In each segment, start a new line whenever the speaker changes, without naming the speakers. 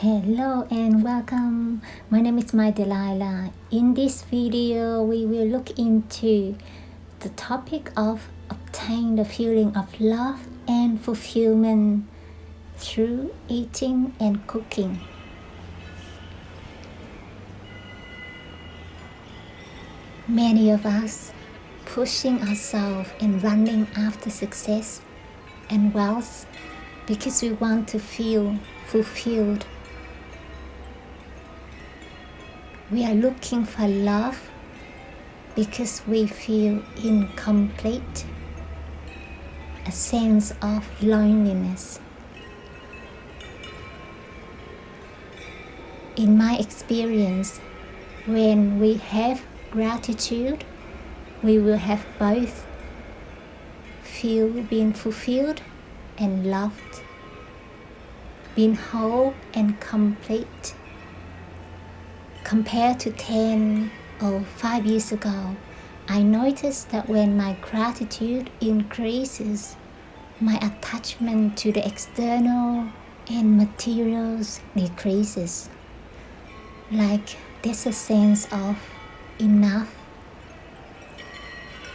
Hello and welcome. My name is Mai Delilah. In this video, we will look into the topic of obtain the feeling of love and fulfillment through eating and cooking. Many of us pushing ourselves and running after success and wealth because we want to feel fulfilled. We are looking for love because we feel incomplete, a sense of loneliness. In my experience, when we have gratitude, we will have both feel being fulfilled and loved, being whole and complete. Compared to 10 or 5 years ago, I noticed that when my gratitude increases, my attachment to the external and materials decreases. Like there's a sense of enough,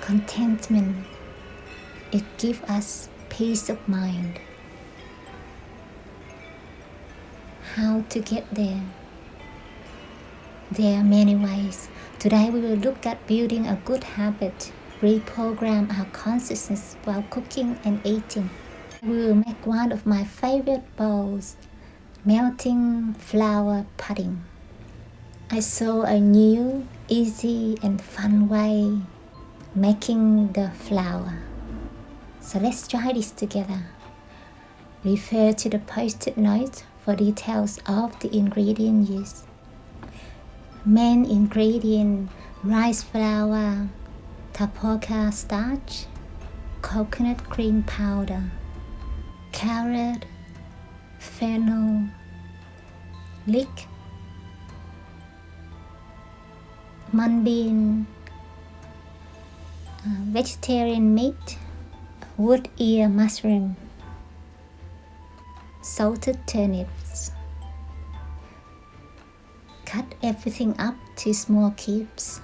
contentment. It gives us peace of mind. How to get there? There are many ways. Today we will look at building a good habit, reprogram our consciousness while cooking and eating. We will make one of my favorite bowls, melting flour pudding. I saw a new, easy and fun way making the flour. So let's try this together. Refer to the post-it note for details of the ingredients used. Main ingredient: rice flour, tapioca starch, coconut cream powder, carrot, fennel, leek, mung bean, vegetarian meat, wood ear mushroom, salted turnips. Cut everything up to small cubes.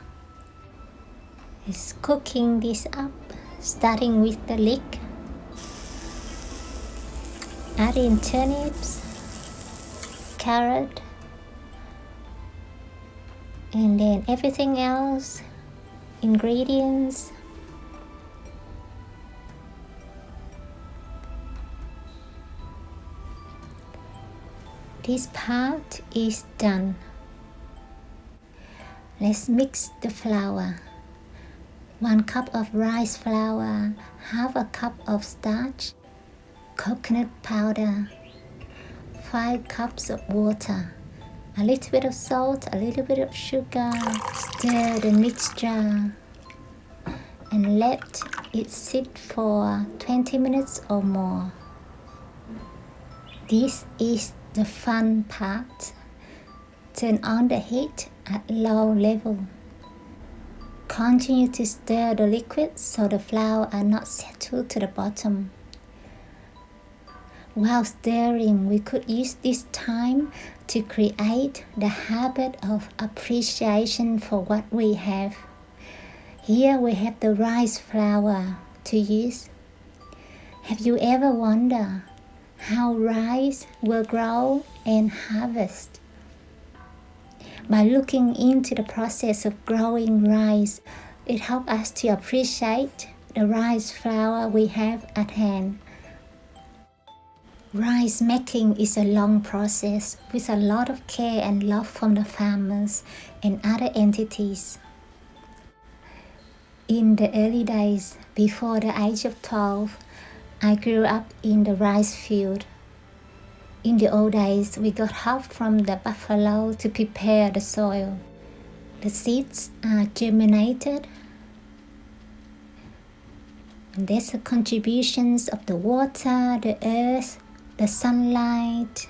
It's cooking this up, starting with the leek. Add in turnips, carrot, and then everything else, ingredients. This part is done. Let's mix the flour. 1 cup of rice flour, half a cup of starch, coconut powder, 5 cups of water, a little bit of salt, a little bit of sugar. Stir the mixture and let it sit for 20 minutes or more. This is the fun part. Turn on the heat at low level. Continue to stir the liquid so the flour are not settled to the bottom. While stirring, we could use this time to create the habit of appreciation for what we have. Here we have the rice flour to use. Have you ever wondered how rice will grow and harvest? By looking into the process of growing rice, it helps us to appreciate the rice flour we have at hand. Rice making is a long process with a lot of care and love from the farmers and other entities. In the early days, before the age of 12, I grew up in the rice field. In the old days, we got help from the buffalo to prepare the soil. The seeds are germinated. And there's the contributions of the water, the earth, the sunlight,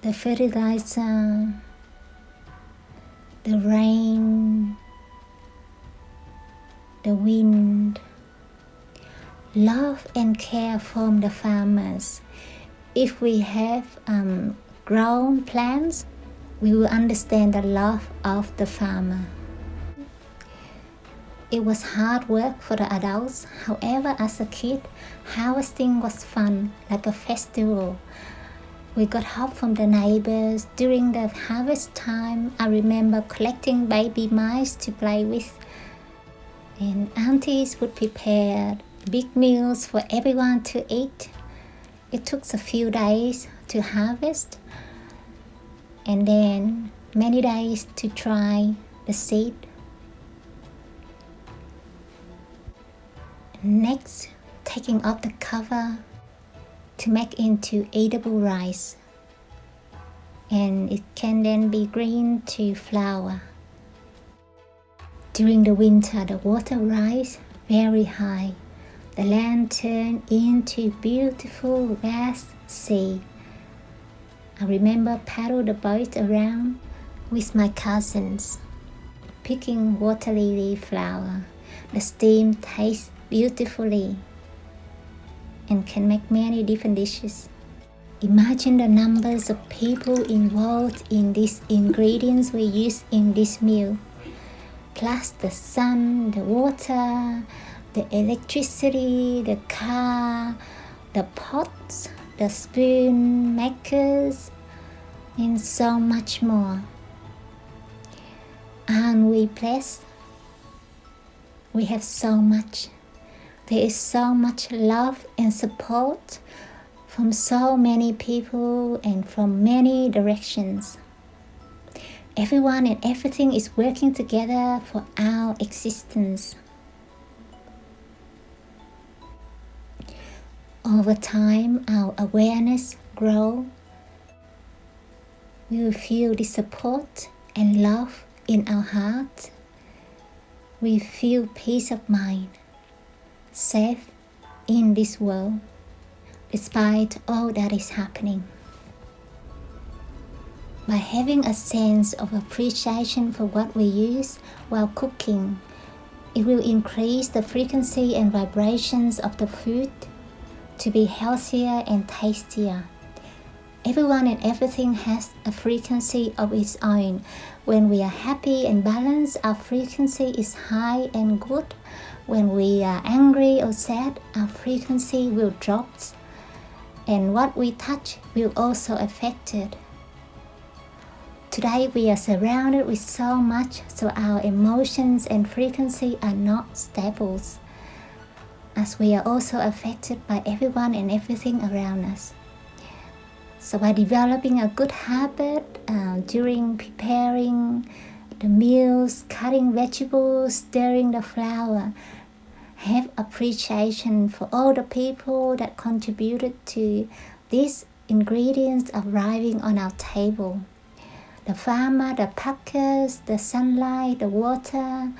the fertilizer, the rain, the wind. Love and care from the farmers. If we have grown plants, we will understand the love of the farmer. It was hard work for the adults. However, as a kid, harvesting was fun, like a festival. We got help from the neighbors. During the harvest time, I remember collecting baby mice to play with. And aunties would prepare big meals for everyone to eat. It took a few days to harvest, and then many days to dry the seed. Next, taking off the cover to make into edible rice, and it can then be green to flour. During the winter, the water rise very high. The land turned into beautiful vast sea. I remember paddle the boat around with my cousins, picking water lily flower. The steam tastes beautifully and can make many different dishes. Imagine the numbers of people involved in these ingredients we use in this meal, plus the sun, the water, the electricity, the car, the pots, the spoon makers, and so much more. Aren't we blessed? We have so much. There is so much love and support from so many people and from many directions. Everyone and everything is working together for our existence. Over time, our awareness grows. We will feel the support and love in our heart. We feel peace of mind, safe in this world, despite all that is happening. By having a sense of appreciation for what we use while cooking, it will increase the frequency and vibrations of the food to be healthier and tastier. Everyone and everything has a frequency of its own. When we are happy and balanced, our frequency is high and good. When we are angry or sad, our frequency will drop, and what we touch will also affect it. Today we are surrounded with so much, so our emotions and frequency are not stable, as we are also affected by everyone and everything around us. So by developing a good habit during preparing the meals, cutting vegetables, stirring the flour, have appreciation for all the people that contributed to these ingredients arriving on our table. The farmer, the packers, the sunlight, the water.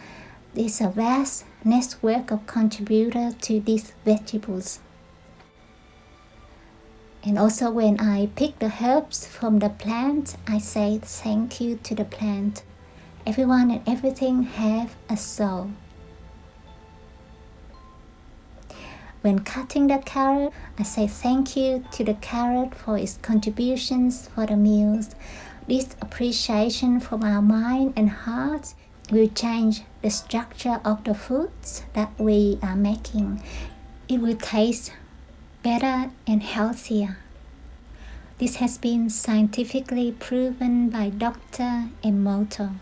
There's a vast network of contributors to these vegetables. And also when I pick the herbs from the plant, I say thank you to the plant. Everyone and everything have a soul. When cutting the carrot, I say thank you to the carrot for its contributions for the meals. This appreciation from our mind and heart will change the structure of the foods that we are making. It will taste better and healthier. This has been scientifically proven by Dr. Emoto.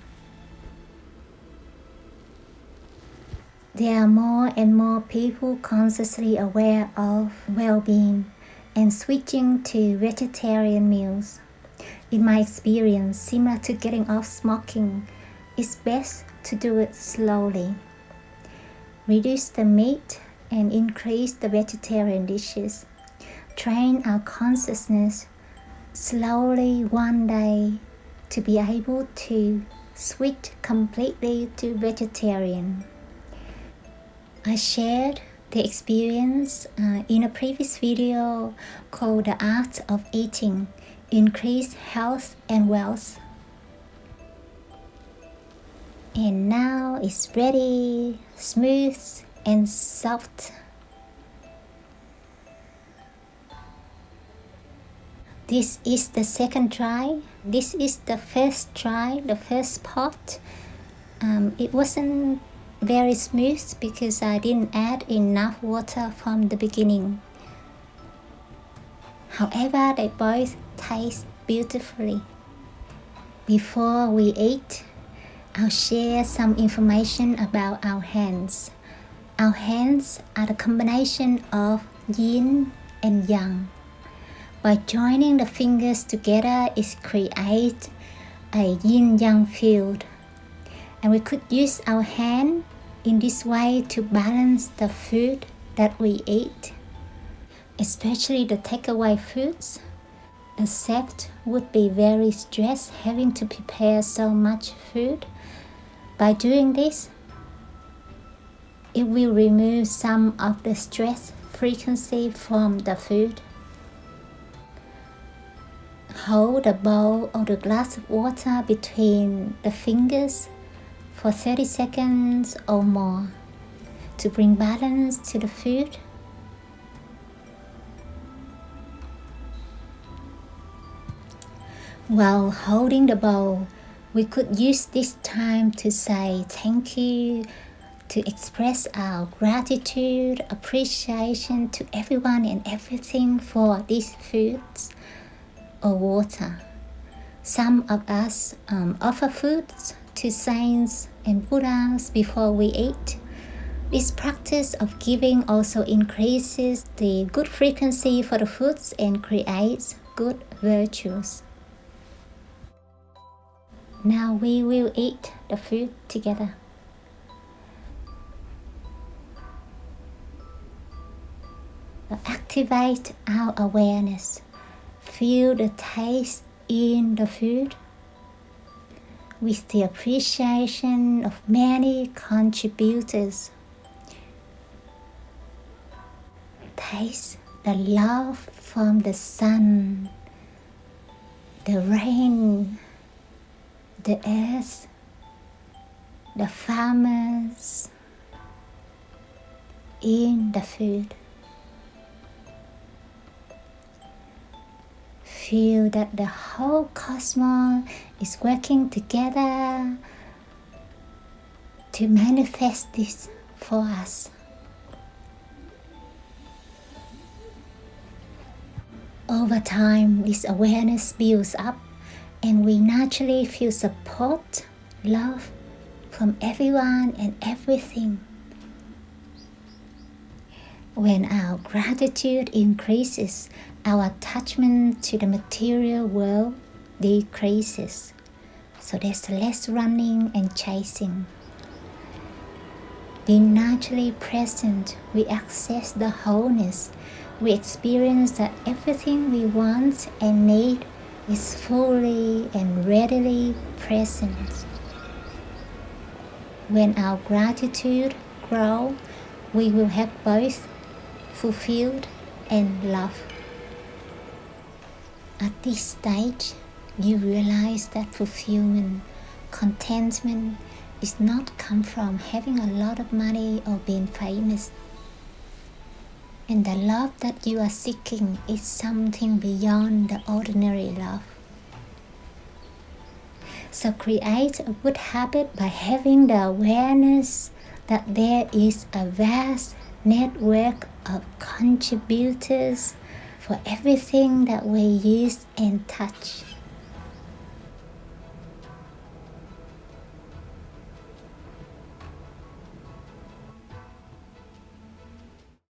There are more and more people consciously aware of well-being and switching to vegetarian meals. In my experience, similar to getting off smoking, it's best to do it slowly. Reduce the meat and increase the vegetarian dishes. Train our consciousness slowly one day to be able to switch completely to vegetarian. I shared the experience in a previous video called The Art of Eating, Increase Health and Wealth. And now it's ready, smooth and soft. This is the second try. This is the first try, the first pot. It wasn't very smooth because I didn't add enough water from the beginning. However, they both taste beautifully. Before we eat, I'll share some information about our hands. Our hands are the combination of yin and yang. By joining the fingers together, it creates a yin-yang field. And we could use our hand in this way to balance the food that we eat, especially the takeaway foods. The chef would be very stressed having to prepare so much food. By doing this, it will remove some of the stress frequency from the food. Hold the bowl or the glass of water between the fingers for 30 seconds or more to bring balance to the food. While holding the bowl, we could use this time to say thank you, to express our gratitude, appreciation to everyone and everything for these foods or water. Some of us offer foods to saints and Buddhas before we eat. This practice of giving also increases the good frequency for the foods and creates good virtues. Now we will eat the food together. Activate our awareness. Feel the taste in the food with the appreciation of many contributors. Taste the love from the sun, the rain, the earth, the farmers in the food. Feel that the whole cosmos is working together to manifest this for us. Over time, this awareness builds up and we naturally feel support, love from everyone and everything. When our gratitude increases, our attachment to the material world decreases. So there's less running and chasing. Being naturally present, we access the wholeness. We experience that everything we want and need is fully and readily present. When our gratitude grows, we will have both fulfilled and love. At this stage, you realize that fulfillment, contentment is not come from having a lot of money or being famous. And the love that you are seeking is something beyond the ordinary love. So create a good habit by having the awareness that there is a vast network of contributors for everything that we use and touch.